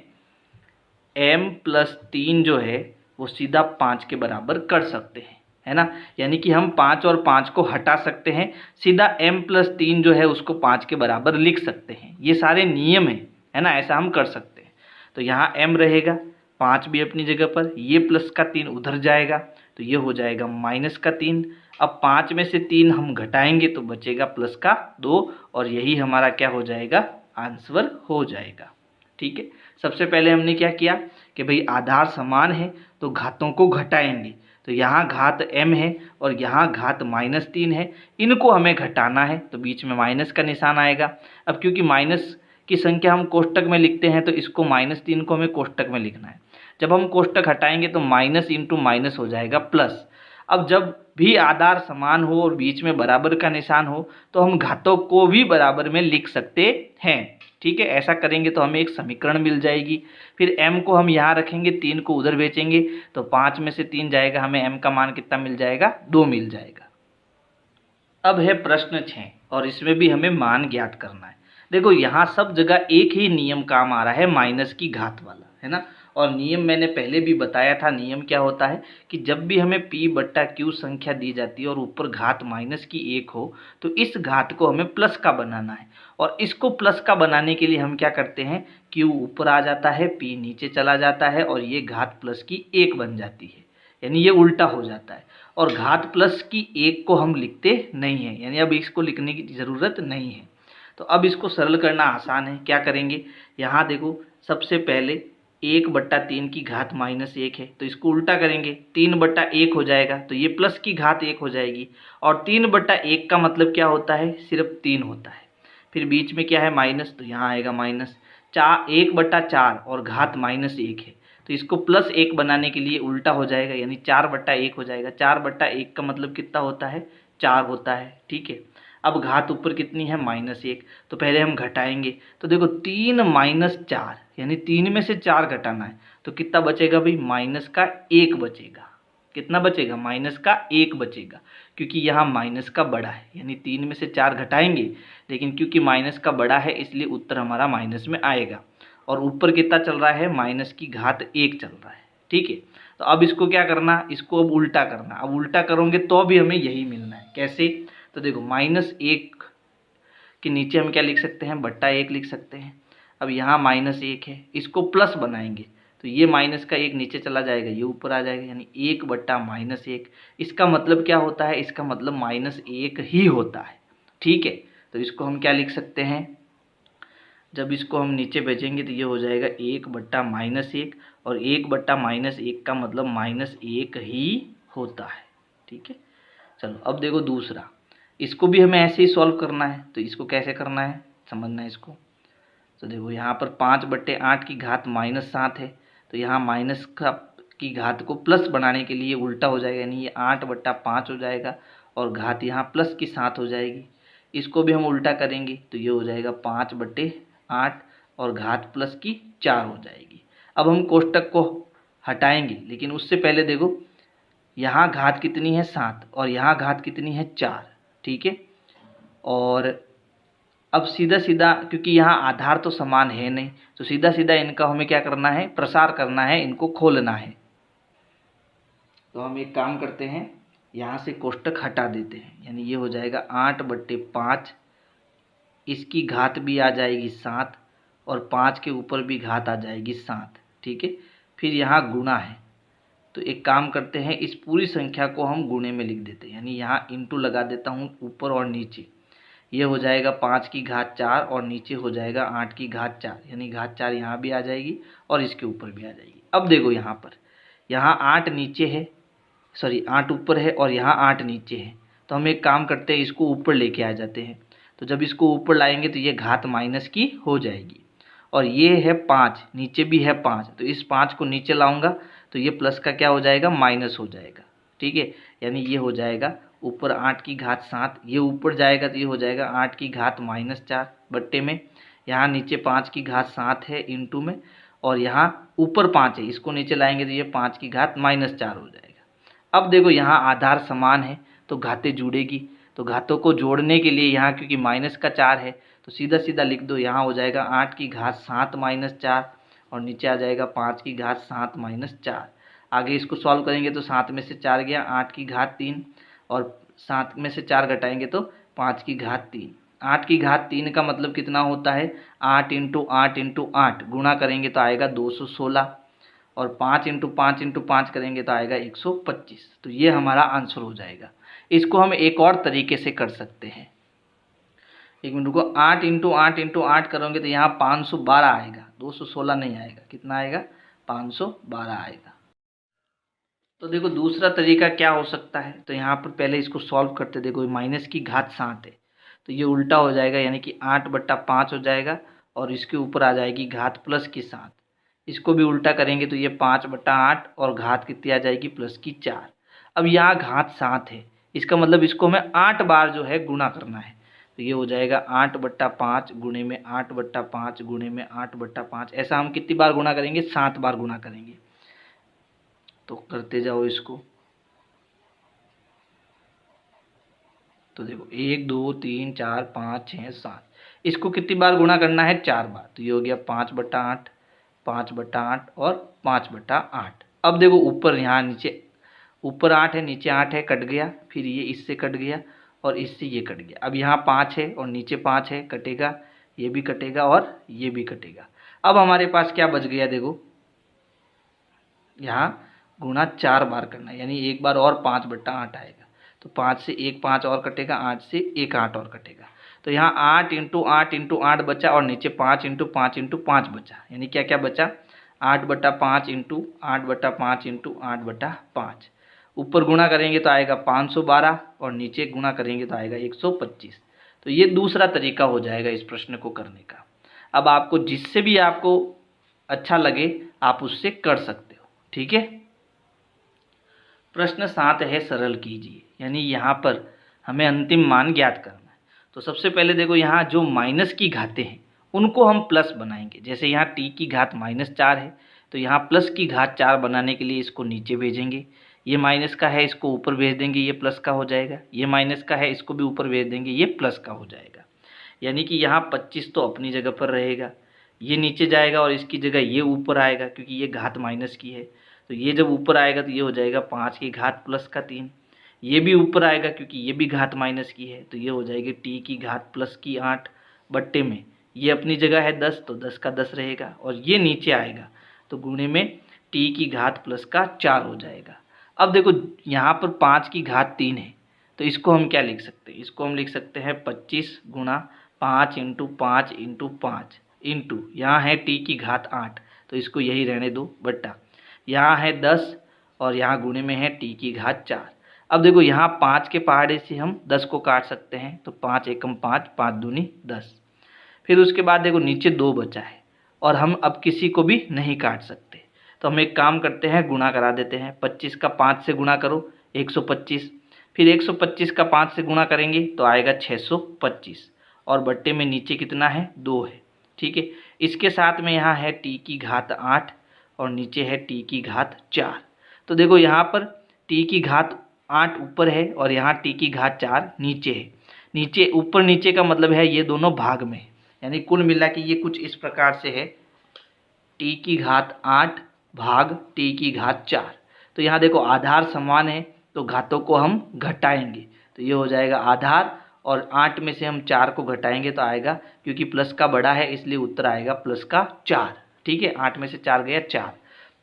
m+3 जो है वो सीधा 5 के बराबर कर सकते हैं, है ना। यानी कि हम 5 और 5 को हटा सकते हैं, सीधा m+3 जो है उसको 5 के बराबर लिख सकते हैं। ये सारे नियम हैं, है ना, ऐसा हम कर सकते हैं। तो यहाँ m रहेगा, 5 भी अपनी जगह पर, ये प्लस का 3 उधर जाएगा तो ये हो जाएगा माइनस का 3। अब 5 में से 3 हम घटाएंगे तो बचेगा प्लस का 2, और यही हमारा क्या हो जाएगा, आंसर हो जाएगा। ठीक है, सबसे पहले हमने क्या किया कि भाई आधार समान है तो घातों को घटाएंगे, तो यहाँ घात m है और यहाँ घात -3 है, इनको हमें घटाना है तो बीच में माइनस का निशान आएगा। अब क्योंकि माइनस की संख्या हम कोष्टक में लिखते हैं तो इसको -3 को हमें कोष्टक में लिखना है। जब हम कोष्टक हटाएंगे तो माइनस इंटू माइनस हो जाएगा प्लस। अब जब भी आधार समान हो और बीच में बराबर का निशान हो तो हम घातों को भी बराबर में लिख सकते हैं। ठीक है, ऐसा करेंगे तो हमें एक समीकरण मिल जाएगी। फिर m को हम यहाँ रखेंगे, 3 को उधर बेचेंगे तो 5 में से 3 जाएगा, हमें m का मान कितना मिल जाएगा, 2 मिल जाएगा। अब है प्रश्न 6 और इसमें भी हमें मान ज्ञात करना है। देखो यहाँ सब जगह एक ही नियम काम आ रहा है, माइनस की घात वाला, है ना। और नियम मैंने पहले भी बताया था, नियम क्या होता है कि जब भी हमें p/q संख्या दी जाती है और ऊपर घात -1 हो तो इस घात को हमें प्लस का बनाना है, और इसको प्लस का बनाने के लिए हम क्या करते हैं, q ऊपर आ जाता है, p नीचे चला जाता है और ये घात +1 बन जाती है, यानी ये उल्टा हो जाता है। और घात +1 को हम लिखते नहीं हैं, यानी अब इसको लिखने की ज़रूरत नहीं है। तो अब इसको सरल करना आसान है, क्या करेंगे, यहाँ देखो सबसे पहले 1/3 की घात -1 है तो इसको उल्टा करेंगे, 3/1 हो जाएगा तो ये प्लस की घात 1 हो जाएगी, और 3/1 का मतलब क्या होता है, सिर्फ 3 होता है। फिर बीच में क्या है, माइनस, तो यहाँ आएगा माइनस 1/4 और घात -1 है तो इसको +1 बनाने के लिए उल्टा हो जाएगा, यानी 4/1 हो जाएगा। 4/1 का मतलब कितना होता है, 4 होता है। ठीक है, अब घात ऊपर कितनी है, -1, तो पहले हम घटाएंगे। तो देखो 3 - 4 यानी 3 में से 4 घटाना है तो कितना बचेगा भाई, -1 बचेगा। कितना बचेगा, माइनस का 1 बचेगा, क्योंकि यहाँ माइनस का बड़ा है, यानी 3 में से 4 घटाएंगे, लेकिन क्योंकि माइनस का बड़ा है इसलिए उत्तर हमारा माइनस में आएगा। और ऊपर कितना चल रहा है, माइनस की घात 1 चल रहा है, ठीक है। तो अब इसको क्या करना, इसको अब उल्टा करना। अब उल्टा करोगे तो भी हमें यही मिलना है। कैसे, तो देखो -1 के नीचे हम क्या लिख सकते हैं, बट्टा 1 लिख सकते हैं। अब यहाँ -1 है, इसको प्लस बनाएंगे तो ये माइनस का 1 नीचे चला जाएगा, ये ऊपर आ जाएगा, यानी 1 बट्टा -1। इसका मतलब क्या होता है, इसका मतलब -1 ही होता है, ठीक है। तो इसको हम क्या लिख सकते हैं, जब इसको हम नीचे भेजेंगे तो ये हो जाएगा 1 बट्टा -1, और 1 बट्टा -1 का मतलब -1 ही होता है, ठीक है। चलो अब देखो दूसरा, इसको भी हमें ऐसे ही सॉल्व करना है। तो इसको कैसे करना है, समझना है इसको। तो देखो यहाँ पर 5/8 की घात -7 है, तो यहाँ माइनस की घात को प्लस बनाने के लिए उल्टा हो जाएगा, यानी ये 8/5 हो जाएगा, और घात यहाँ प्लस की 7 हो जाएगी। इसको भी हम उल्टा करेंगे तो ये हो जाएगा 5/8 और घात प्लस की 4 हो जाएगी। अब हम कोष्टक को हटाएंगे, लेकिन उससे पहले देखो यहाँ घात कितनी है 7 और यहाँ घात कितनी है 4, ठीक है। और अब सीधा सीधा, क्योंकि यहाँ आधार तो समान है नहीं, तो सीधा सीधा इनका हमें क्या करना है, प्रसार करना है, इनको खोलना है। तो हम एक काम करते हैं, यहाँ से कोष्टक हटा देते हैं, यानी ये हो जाएगा 8/5, इसकी घात भी आ जाएगी 7 और 5 के ऊपर भी घात आ जाएगी 7, ठीक है। फिर यहाँ गुणा है, तो एक काम करते हैं, इस पूरी संख्या को हम गुणे में लिख देते हैं, यानी यहाँ इंटू लगा देता हूँ ऊपर और नीचे। ये हो जाएगा 5 की घात 4 और नीचे हो जाएगा 8 की घात 4, यानी घात 4 यहाँ भी आ जाएगी और इसके ऊपर भी आ जाएगी। अब देखो यहाँ पर, यहाँ 8 नीचे है, सॉरी 8 ऊपर है और यहाँ 8 नीचे है, तो हम एक काम करते हैं, इसको ऊपर लेके आ जाते हैं। तो जब इसको ऊपर लाएंगे तो ये घात माइनस की हो जाएगी, और ये है 5, नीचे भी है 5, तो इस 5 को नीचे लाऊंगा तो ये प्लस का क्या हो जाएगा, माइनस हो जाएगा, ठीक है। यानी ये हो जाएगा ऊपर 8 की घात 7, ये ऊपर जाएगा तो ये हो जाएगा 8 की घात -4 बट्टे में, यहाँ नीचे 5 की घात 7 है इंटू में, और यहाँ ऊपर 5 है, इसको नीचे लाएंगे तो ये 5 की घात -4 हो जाएगा। अब देखो यहाँ आधार समान है तो घातें जुड़ेगी, तो घातों को जोड़ने के लिए यहाँ क्योंकि -4 है तो सीधा सीधा लिख दो, यहाँ हो जाएगा 8 की घात 7 -4 और नीचे आ जाएगा 5 की घात 7 -4। आगे इसको सॉल्व करेंगे तो 7 में से 4 गया, 8 की घात 3, और 7 में से 4 घटाएंगे तो 5 की घात 3। 8 की घात 3 का मतलब कितना होता है, 8 × 8 × 8 गुणा करेंगे तो आएगा 216, और 5 × 5 × 5 करेंगे तो आएगा 125। तो ये हमारा आंसर हो जाएगा। इसको हम एक और तरीके से कर सकते हैं, एक मिनट रुको, 8 × 8 × 8 करोगे तो यहाँ 512 आएगा, 216 नहीं आएगा, कितना आएगा, 512 आएगा। तो देखो दूसरा तरीका क्या हो सकता है, तो यहाँ पर पहले इसको सॉल्व करते, देखो माइनस की घात 7 है तो ये उल्टा हो जाएगा, यानी कि 8/5 हो जाएगा, और इसके ऊपर आ जाएगी घात प्लस की 7। इसको भी उल्टा करेंगे तो ये 5/8 और घात कितनी आ जाएगी, प्लस की 4। अब यहाँ घात 7 है, इसका मतलब इसको हमें 8 बार जो है गुणा करना है, तो ये हो जाएगा 8/5 गुणे में 8/5 गुणे में 8/5। ऐसा हम कितनी बार गुणा करेंगे, 7 बार गुणा करेंगे। तो करते जाओ इसको, तो देखो 1 2 3 4 5 6 7, इसको कितनी बार गुणा करना है, 4 बार। तो ये हो गया 5/8, 5/8 और 5/8। अब देखो ऊपर, यहाँ नीचे ऊपर 8 है, नीचे 8 है, कट गया, फिर ये इससे कट गया और इससे ये कट गया। अब यहाँ 5 है और नीचे 5 है, कटेगा, ये भी कटेगा और ये भी कटेगा। अब हमारे पास क्या बच गया, देखो यहाँ गुणा 4 बार करना है, यानी एक बार और 5/8 आएगा, तो 5 से एक 5 और कटेगा, 8 से एक 8 और कटेगा, तो यहाँ 8 × 8 × 8 बचा, और नीचे 5 × 5 × 5 बचा, यानी क्या क्या बचा, 8/5 × 8/5 × 8/5। ऊपर गुणा करेंगे तो आएगा 512 और नीचे गुणा करेंगे तो आएगा 125। तो ये दूसरा तरीका हो जाएगा इस प्रश्न को करने का। अब आपको जिससे भी आपको अच्छा लगे आप उससे कर सकते हो, ठीक है। प्रश्न 7 है, सरल कीजिए, यानी यहाँ पर हमें अंतिम मान ज्ञात करना है। तो सबसे पहले देखो यहाँ जो माइनस की घातें हैं उनको हम प्लस बनाएंगे। जैसे यहाँ t की घात -4 है तो यहाँ प्लस की घात 4 बनाने के लिए इसको नीचे भेजेंगे, ये माइनस का है, इसको ऊपर भेज देंगे, ये प्लस का हो जाएगा। ये माइनस का है, इसको भी ऊपर भेज देंगे, ये प्लस का हो जाएगा। यानी कि यहाँ 25 तो अपनी जगह पर रहेगा, ये नीचे जाएगा और इसकी जगह ये ऊपर आएगा, क्योंकि ये घात माइनस की है। तो ये जब ऊपर आएगा तो ये हो जाएगा 5 की घात प्लस का 3। ये भी ऊपर आएगा क्योंकि ये भी घात माइनस की है, तो ये हो जाएगी t की घात प्लस की 8 बट्टे में ये अपनी जगह है 10, तो 10 का 10 रहेगा। और ये नीचे आएगा तो गुणे में t की घात प्लस का 4 हो जाएगा। अब देखो यहाँ पर 5 की घात 3 है, तो इसको हम क्या लिख सकते हैं, इसको हम लिख सकते हैं 25 गुणा 5 इंटू 5 इंटू 5 इंटू यहाँ है t की घात 8, तो इसको यही रहने दो, बट्टा यहाँ है 10 और यहाँ गुणे में है t की घात 4। अब देखो यहाँ 5 के पहाड़े से हम 10 को काट सकते हैं, तो 5 एकम 5, 5 दूनी 10। फिर उसके बाद देखो नीचे 2 बचा है और हम अब किसी को भी नहीं काट सकते, तो हम एक काम करते हैं, गुणा करा देते हैं। 25 का 5 से गुणा करो 125, फिर 125 का 5 से गुणा करेंगे तो आएगा 625 और बट्टे में नीचे कितना है 2 है। ठीक है, इसके साथ में यहाँ है t की घात 8 और नीचे है t की घात 4। तो देखो यहाँ पर t की घात 8 ऊपर है और यहाँ t की घात 4 नीचे है। नीचे ऊपर नीचे का मतलब है ये दोनों भाग में, यानी कुल मिला के ये कुछ इस प्रकार से है, t की घात 8 भाग t की घात 4। तो यहाँ देखो आधार समान है तो घातों को हम घटाएंगे, तो ये हो जाएगा आधार और 8 में से हम 4 को घटाएंगे तो आएगा, क्योंकि प्लस का बड़ा है इसलिए उत्तर आएगा प्लस का 4। ठीक है, 8 में से 4 गया 4,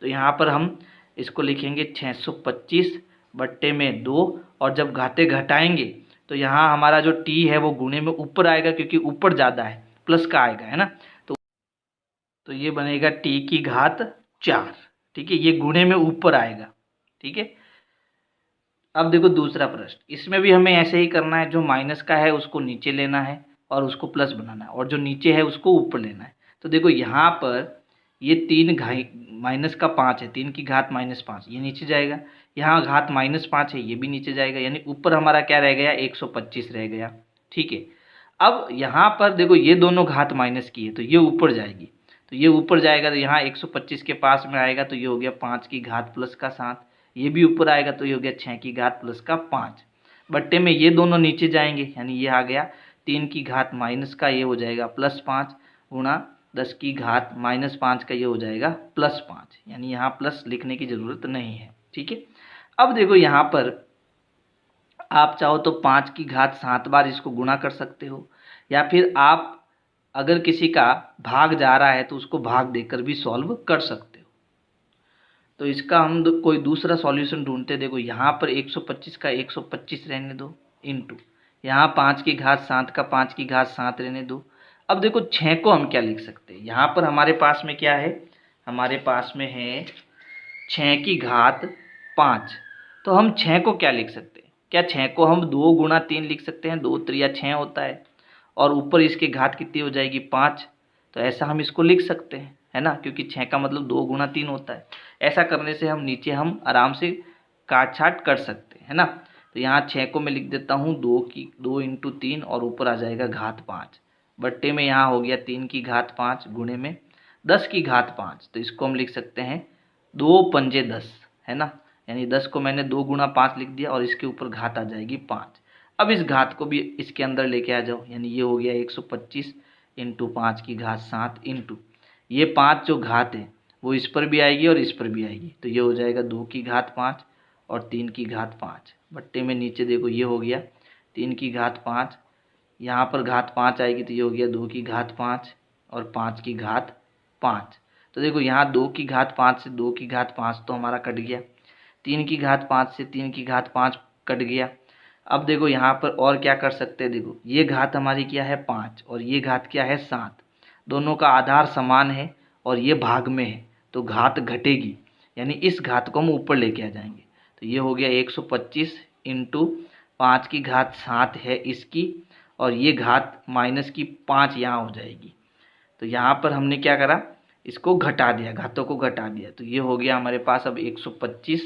तो यहाँ पर हम इसको लिखेंगे 625 बट्टे में 2 और जब घाते घटाएंगे तो यहाँ हमारा जो t है वो गुणे में ऊपर आएगा, क्योंकि ऊपर ज़्यादा है, प्लस का आएगा, है ना। तो ये बनेगा t की घात 4। ठीक है, ये गुणे में ऊपर आएगा। ठीक है, अब देखो दूसरा प्रश्न, इसमें भी हमें ऐसे ही करना है, जो माइनस का है उसको नीचे लेना है और उसको प्लस बनाना है, और जो नीचे है उसको ऊपर लेना है। तो देखो यहाँ पर ये 3 माइनस का 5 है, 3 की घात -5, ये नीचे जाएगा। यहाँ घात -5 है, ये भी नीचे जाएगा, यानी ऊपर हमारा क्या रह गया 125 रह गया। ठीक है, अब यहाँ पर देखो ये दोनों घात माइनस की है तो ये ऊपर जाएगी, तो ये ऊपर जाएगा तो यहाँ 125 के पास में आएगा, तो ये हो गया 5 की घात प्लस का 7। ये भी ऊपर आएगा तो ये हो गया 6 की घात प्लस का 5। बट्टे में ये दोनों नीचे जाएंगे, यानी ये आ गया 3 की घात माइनस का, ये हो जाएगा +5 गुणा 10 की घात -5 का, ये हो जाएगा +5, यानी यहाँ प्लस लिखने की ज़रूरत नहीं है। ठीक है, अब देखो यहाँ पर आप चाहो तो 5 की घात 7 बार इसको गुणा कर सकते हो, या फिर आप अगर किसी का भाग जा रहा है तो उसको भाग देकर भी सॉल्व कर सकते हो। तो इसका हम कोई दूसरा सॉल्यूशन ढूंढते। देखो यहाँ पर 125 का 125 रहने दो, इंटू यहाँ 5 की घात 7 का 5 की घात 7 रहने दो। अब देखो 6 को हम क्या लिख सकते हैं, यहाँ पर हमारे पास में क्या है, हमारे पास में है 6 की घात 5। तो हम 6 को क्या लिख सकते हैं, क्या 6 को हम 2 गुणा 3 लिख सकते हैं, 2 3 6 होता है, और ऊपर इसके घात कितनी हो जाएगी 5। तो ऐसा हम इसको लिख सकते हैं, है ना, क्योंकि 6 का मतलब 2 गुणा 3 होता है। ऐसा करने से हम नीचे हम आराम से काट छाट कर सकते हैं, है ना। तो यहाँ 6 को मैं लिख देता हूँ 2 इंटू 3 और ऊपर आ जाएगा घात 5, बट्टे में यहाँ हो गया 3 की घात 5 गुणे में 10 की घात 5। तो इसको हम लिख सकते हैं 2 पंजे 10, है ना, यानी 10 को मैंने 2 गुणा 5 लिख दिया और इसके ऊपर घात आ जाएगी 5। अब इस घात को भी इसके अंदर लेके आ जाओ, यानी ये हो गया 125 इंटू 5 की घात 7 इंटू ये 5 जो घात है वो इस पर भी आएगी और इस पर भी आएगी, तो ये हो जाएगा 2 की घात 5 और 3 की घात 5। बट्टे में नीचे देखो ये हो गया 3 की घात 5, यहाँ पर घात 5 आएगी तो ये हो गया 2 की घात 5 और 5 की घात 5। तो देखो यहाँ 2 की घात 5 से 2 की घात 5 तो हमारा कट गया, 3 की घात 5 से 3 की घात 5 कट गया। अब देखो यहाँ पर और क्या कर सकते हैं, देखो ये घात हमारी क्या है 5 और ये घात क्या है 7, दोनों का आधार समान है और ये भाग में है तो घात घटेगी, यानी इस घात को हम ऊपर लेके आ जाएंगे। तो ये हो गया 125 इंटू 5 की घात 7 है इसकी, और ये घात माइनस की 5 यहाँ हो जाएगी। तो यहाँ पर हमने क्या करा, इसको घटा दिया, घातों को घटा दिया, तो ये हो गया हमारे पास अब 125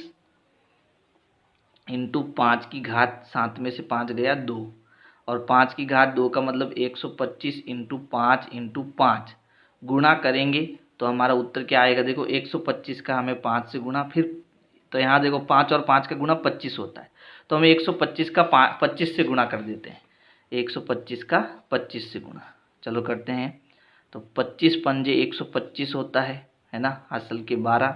इंटू 5 की घात 7 में से 5 गया 2, और 5 की घात 2 का मतलब 125 इंटू 5 इंटू 5 गुणा करेंगे तो हमारा उत्तर क्या आएगा। देखो 125 का हमें 5 से गुणा, फिर तो यहाँ देखो 5 और 5 का गुणा 25 होता है, तो हम 125 का 25 से गुणा कर देते हैं। 125 का 25 से गुणा, चलो करते हैं। तो 25 पंजे 125 होता है ना, हासिल के 12,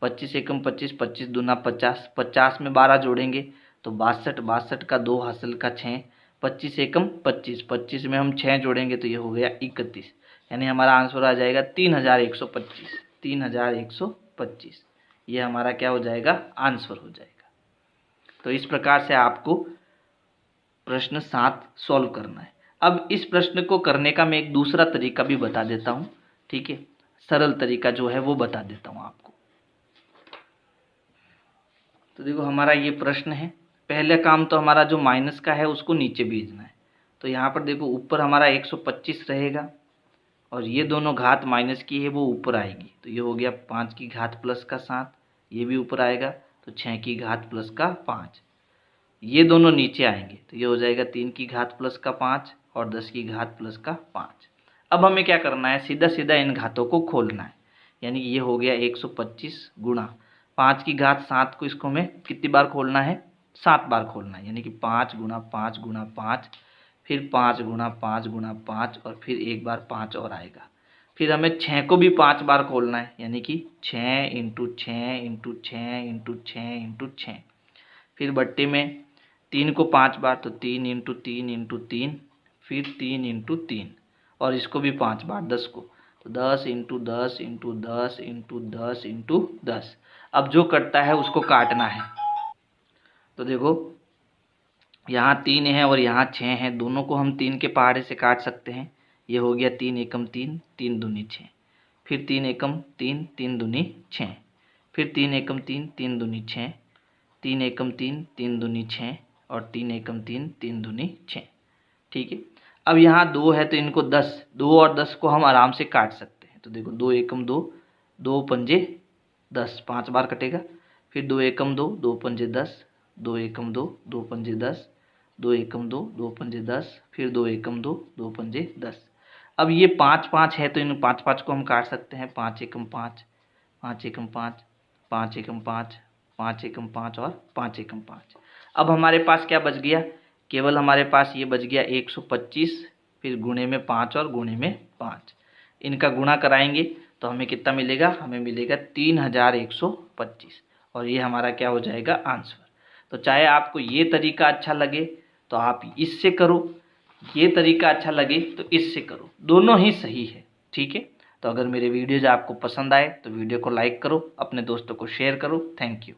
25 एकम 25, 25 दूना 50, 50 में 12 जोड़ेंगे तो 62, 62 का 2 हासिल का 6, 25 एकम 25, 25 में हम 6 जोड़ेंगे तो ये हो गया 31, यानी हमारा आंसर आ जाएगा 3125, 3125, ये हमारा क्या हो जाएगा, आंसर हो जाएगा। तो इस प्रकार से आपको प्रश्न 7 सॉल्व करना है। अब इस प्रश्न को करने का मैं एक दूसरा तरीका भी बता देता हूँ, ठीक है, सरल तरीका जो है वो बता देता हूँ आपको। तो देखो हमारा ये प्रश्न है, पहले काम तो हमारा जो माइनस का है उसको नीचे भेजना है। तो यहाँ पर देखो ऊपर हमारा 125 रहेगा और ये दोनों घात माइनस की है वो ऊपर आएगी, तो ये हो गया 5 की घात प्लस का 7, ये भी ऊपर आएगा तो 6 की घात प्लस का 5, ये दोनों नीचे आएंगे तो ये हो जाएगा 3 की घात प्लस का 5 और 10 की घात प्लस का 5। अब हमें क्या करना है, सीधा सीधा इन घातों को खोलना है, यानी ये हो गया 125 गुणा 5 की घात 7 को, इसको हमें कितनी बार खोलना है, 7 बार खोलना है, यानी कि 5 गुणा 5 गुणा 5, फिर 5 गुणा 5 गुणा 5 और फिर एक बार 5 और आएगा। फिर हमें 6 को भी 5 बार खोलना है, यानी कि 6 इंटू 6 इंटू 6 इंटू 6 इंटू 6, फिर बट्टे में 3 को 5 बार तो 3 इंटू 3 इंटू 3, फिर 3 इंटू 3 और इसको भी 5 बार 10 को, तो 10 इंटू 10 इंटू 10 इंटू 10 इंटू 10। अब जो कटता है उसको काटना है। तो देखो यहाँ 3 है और यहाँ 6 है, दोनों को हम 3 के पहाड़े से काट सकते हैं। ये हो गया 3 एकम 3, 3 दूनी 6, फिर 3 एकम 3, 3 दूनी 6, फिर 3 एकम 3, 3 दूनी 6, 3 एकम 3, 3 दूनी 6 और 3 एकम 3, 3 दूनी 6, ठीक है। अब यहाँ 2 है तो इनको 10, 2 और 10 को हम आराम से काट सकते हैं। तो देखो 2 एकम 2, 2 पंजे 10, 5 बार कटेगा, फिर 2 एकम 2, 2 पंजे 10, 2 एकम 2, 2 पंजे 10, 2 एकम 2, 2 पंजे 10, फिर 2 एकम 2, 2 पंजे 10। अब ये 5 5 है तो इन 5 5 को हम काट सकते हैं, 5 एकम 5, 5 एकम 5, 5 एकम 5, 5 एकम 5 और 5 एकम 5। अब हमारे पास क्या बच गया, केवल हमारे पास ये बच गया 125, फिर गुणे में 5 और गुणे में 5, इनका गुणा कराएंगे तो हमें कितना मिलेगा, हमें मिलेगा 3125 और ये हमारा क्या हो जाएगा, आंसर। तो चाहे आपको ये तरीका अच्छा लगे तो आप इससे करो, ये तरीका अच्छा लगे तो इससे करो, दोनों ही सही है, ठीक है। तो अगर मेरे वीडियोज आपको पसंद आए तो वीडियो को लाइक करो, अपने दोस्तों को शेयर करो। Thank you.